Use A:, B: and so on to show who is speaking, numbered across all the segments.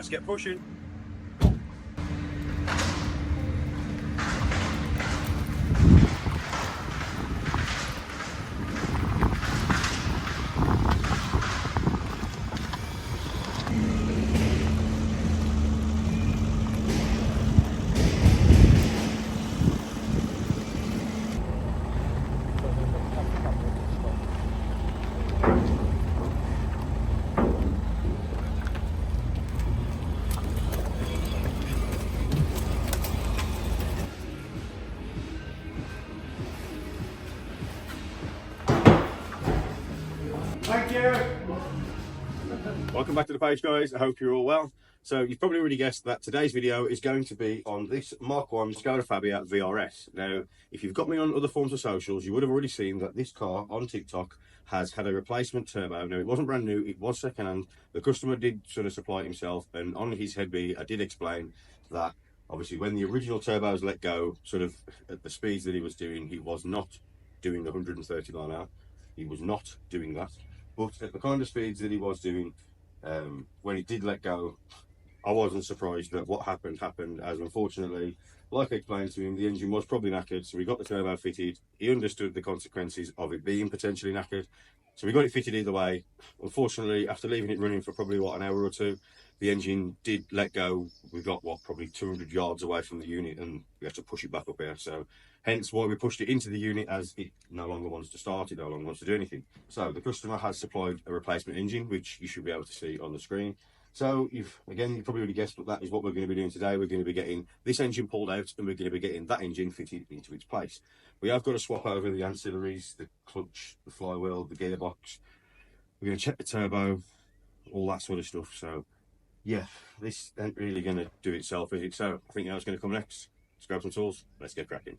A: let's get pushing. Thank you. Welcome back to the page, guys. I hope you're all well. So you've probably already guessed that today's video is going to be on this Mk1 Skoda Fabia VRS. Now, if you've got me on other forms of socials, you would have already seen that this car on TikTok has had a replacement turbo. Now, it wasn't brand new, it was second-hand. The customer did sort of supply it himself, and on his head B, I did explain that obviously when the original turbos let go, sort of at the speeds that he was doing, he was not doing the 130 mile an hour. He was not doing that. But at the kind of speeds that he was doing, when he did let go, I wasn't surprised that what happened, as unfortunately, like I explained to him, the engine was probably knackered, so we got the turbo fitted. He understood the consequences of it being potentially knackered, so we got it fitted either way. Unfortunately, after leaving it running for probably, an hour or two, the engine did let go. We got, probably 200 yards away from the unit, and we had to push it back up here. So hence why we pushed it into the unit, as it no longer wants to start, it no longer wants to do anything. So the customer has supplied a replacement engine, which you should be able to see on the screen. So you probably already guessed what that is what we're going to be doing today. We're going to be getting this engine pulled out, and we're going to be getting that engine fitted into its place. We have got to swap over the ancillaries, the clutch, the flywheel, the gearbox. We're going to check the turbo, all that sort of stuff. So yeah, this ain't really going to do itself, is it? So I think that's going to come next. Let's grab some tools, let's get cracking.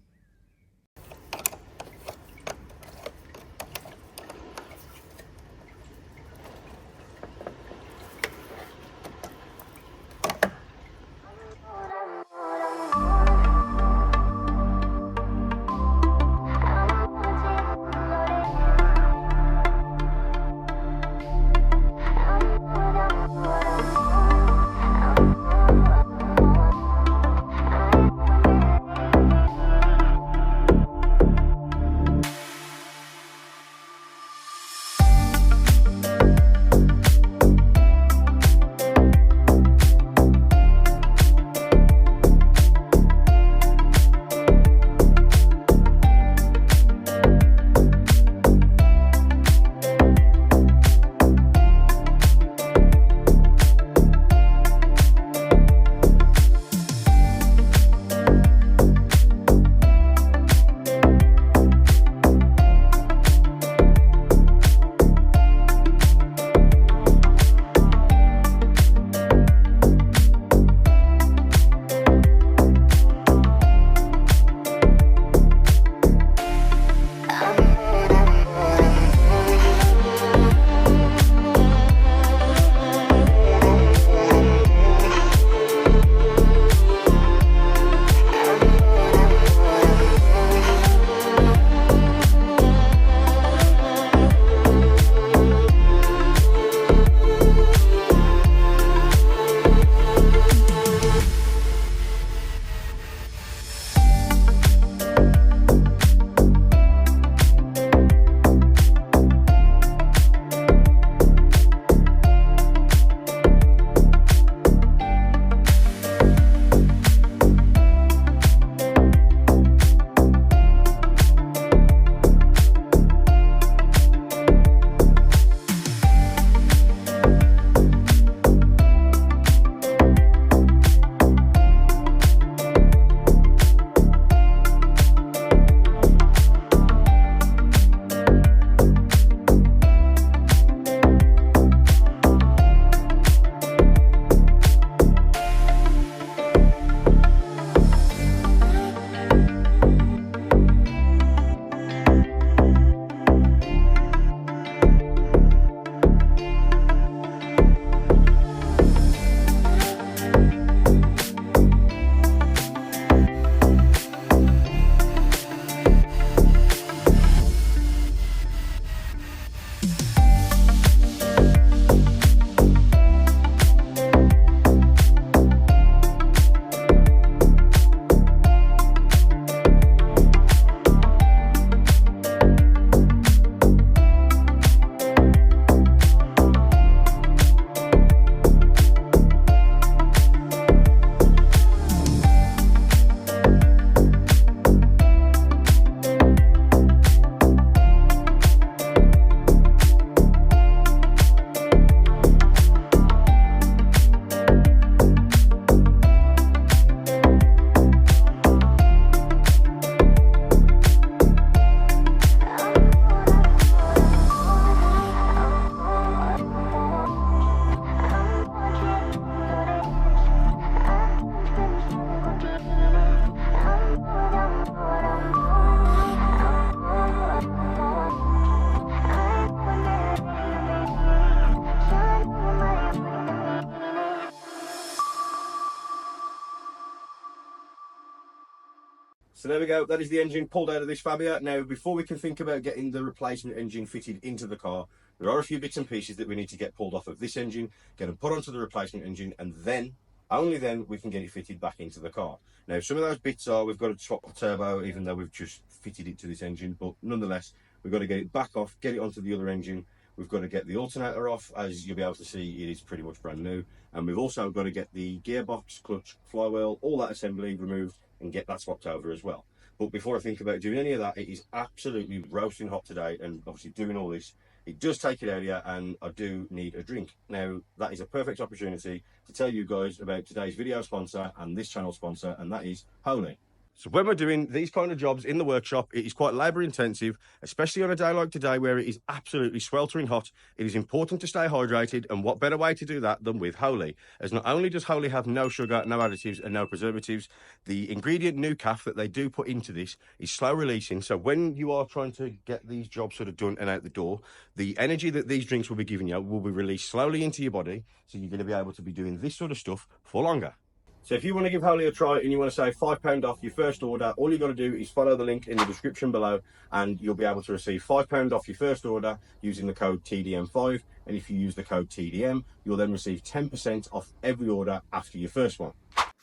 A: So there we go, that is the engine pulled out of this Fabia. Now, before we can think about getting the replacement engine fitted into the car, there are a few bits and pieces that we need to get pulled off of this engine, get them put onto the replacement engine, and then, only then, we can get it fitted back into the car. Now, some of those bits are, we've got to swap the turbo, even though we've just fitted it to this engine, but nonetheless, we've got to get it back off, get it onto the other engine. We've got to get the alternator off, as you'll be able to see, it is pretty much brand new. And we've also got to get the gearbox, clutch, flywheel, all that assembly removed and get that swapped over as well. But before I think about doing any of that, it is absolutely roasting hot today, and obviously doing all this, it does take it out of you, and I do need a drink. Now, that is a perfect opportunity to tell you guys about today's video sponsor and this channel sponsor, and that is Holy. So when we're doing these kind of jobs in the workshop, it is quite labour intensive, especially on a day like today where it is absolutely sweltering hot. It is important to stay hydrated, and what better way to do that than with Holy? As not only does Holy have no sugar, no additives and no preservatives, the ingredient NuCaf that they do put into this is slow releasing. So when you are trying to get these jobs sort of done and out the door, the energy that these drinks will be giving you will be released slowly into your body. So you're going to be able to be doing this sort of stuff for longer. So if you want to give Holy a try and you want to save £5 off your first order, all you've got to do is follow the link in the description below, and you'll be able to receive £5 off your first order using the code TDM5. And if you use the code TDM, you'll then receive 10% off every order after your first one.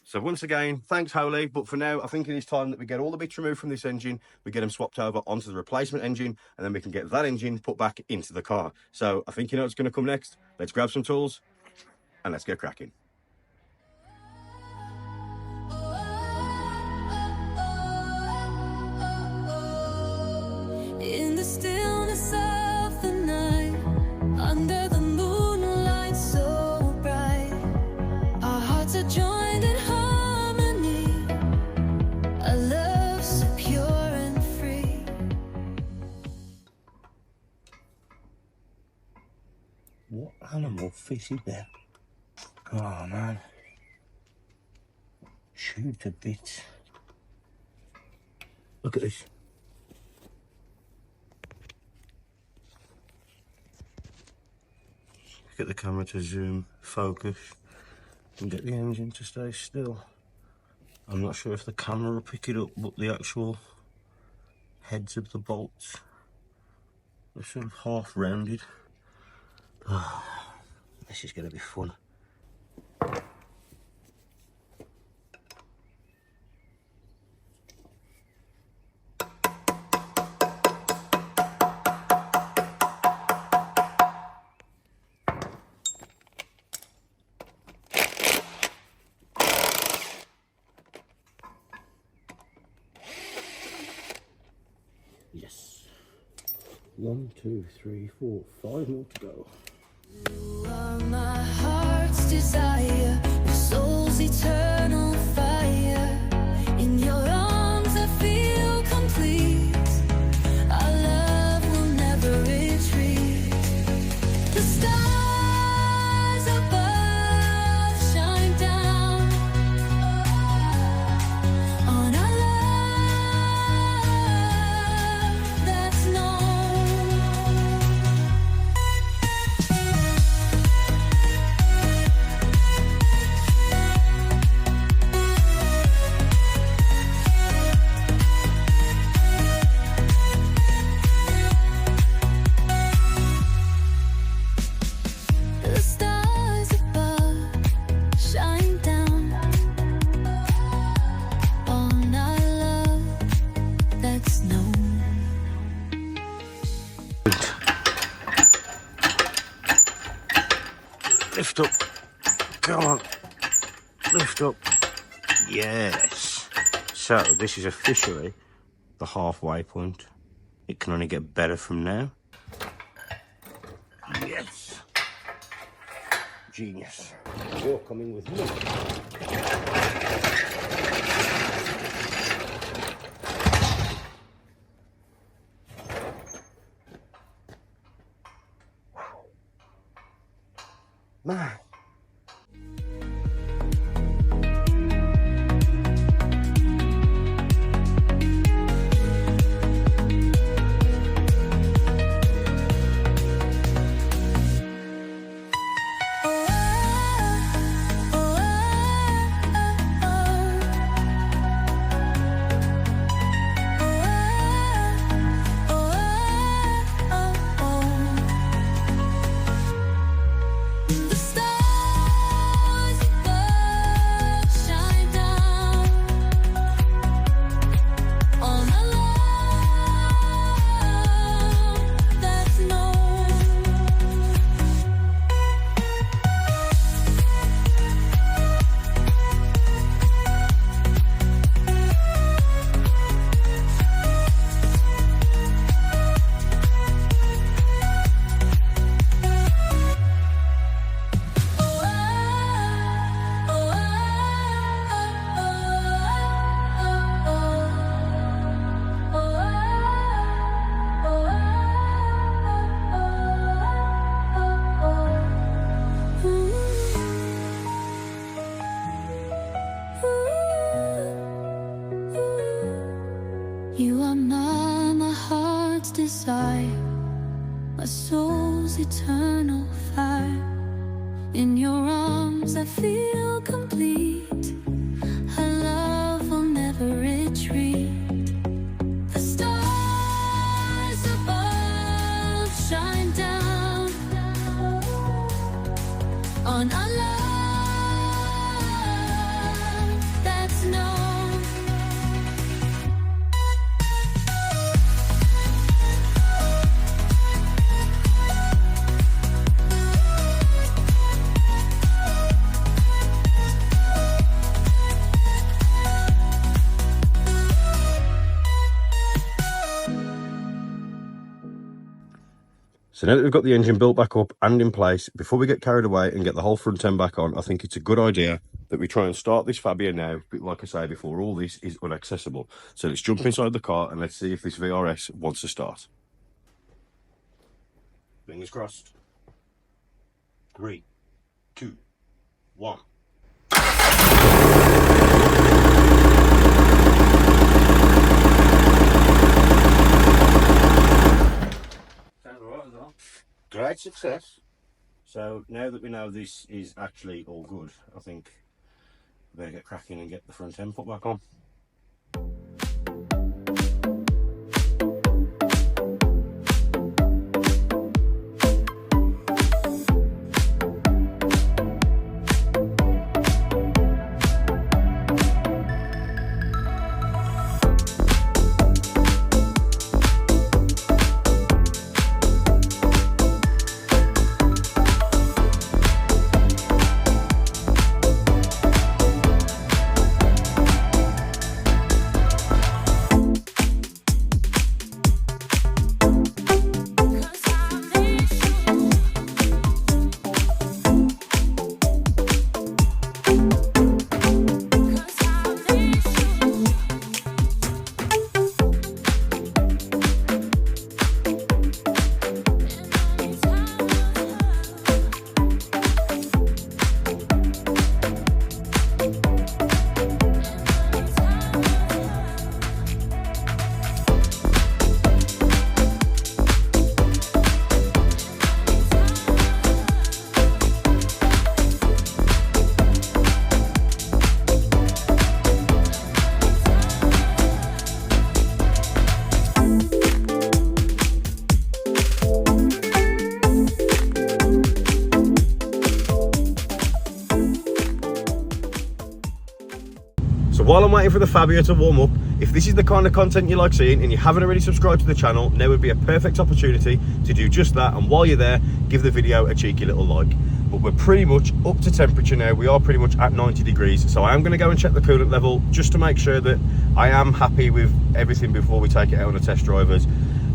A: So once again, thanks Holy, but for now, I think it is time that we get all the bits removed from this engine, we get them swapped over onto the replacement engine, and then we can get that engine put back into the car. So I think you know what's going to come next. Let's grab some tools and let's get cracking.
B: In the stillness of the night, under the moonlight so bright, our hearts are joined in harmony, a love so pure and free.
C: What animal fitted there? Oh man, shoot a bit. Look at this. Get the camera to zoom, focus, and get the engine to stay still. I'm not sure if the camera will pick it up, but the actual heads of the bolts are sort of half rounded. Oh, this is going to be fun. Yes. 1, 2, 3, 4, 5 more to go.
B: You are my heart's desire, your soul's eternal fire. In your arms I feel complete. Our love will never retreat. The stars above shine down on our love that's known. The stars above shine down on our love that's known.
C: Lift up. Come on. Lift up. Yes. So this is officially the halfway point. It can only get better from now. Yes. Genius. You're coming with me. Man.
B: You are my heart's desire, my soul's eternal fire. In your arms I feel complete. Our love will never retreat. The stars above shine down on our love that's known.
A: So now that we've got the engine built back up and in place, before we get carried away and get the whole front end back on, I think it's a good idea that we try and start this Fabia now. But like I say before, all this is inaccessible. So let's jump inside the car and let's see if this VRS wants to start. Fingers crossed. 3, 2, 1. Great success. So now that we know this is actually all good, I think we better get cracking and get the front end put back on. So while I'm waiting for the Fabia to warm up, if this is the kind of content you like seeing and you haven't already subscribed to the channel, now would be a perfect opportunity to do just that. And while you're there, give the video a cheeky little like. But we're pretty much up to temperature now. We are pretty much at 90 degrees. So I am going to go and check the coolant level just to make sure that I am happy with everything before we take it out on a test drive. As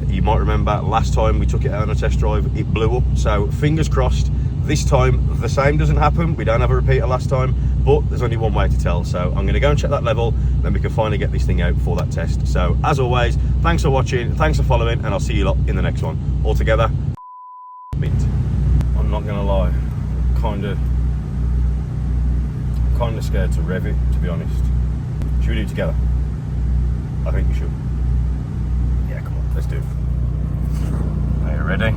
A: you might remember, last time we took it out on a test drive, it blew up. So fingers crossed, this time the same doesn't happen. We don't have a repeater last time, but there's only one way to tell. So I'm going to go and check that level, then we can finally get this thing out for that test. So as always, thanks for watching, thanks for following, and I'll see you lot in the next one. All together, mint. I'm not going to lie, kind of scared to rev it, to be honest. Should we do it together? I think we should. Yeah, come on, let's do it. Are you ready?